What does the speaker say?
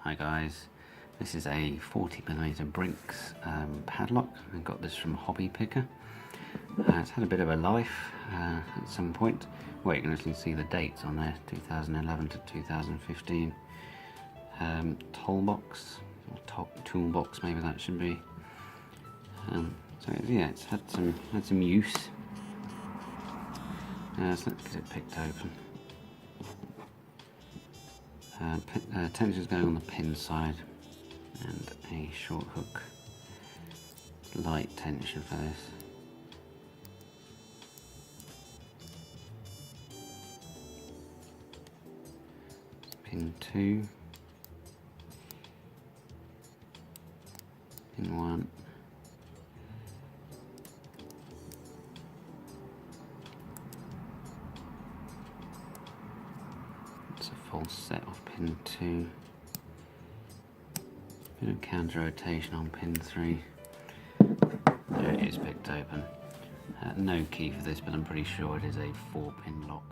Hi guys, this is a 40mm Brinks padlock. I got this from Hobby Picker. It's had a bit of a life at some point. Well, you can actually see the dates on there, 2011 to 2015. Toolbox, or toolbox maybe that should be. So yeah, it's had some use. So let's get it picked open. Tension's going on the pin side and a short hook, light tension for this. Pin 2, pin 1, it's a full set of pin 2, bit of counter rotation on pin 3, there it is picked open. No key for this, but I'm pretty sure it is a 4-pin lock.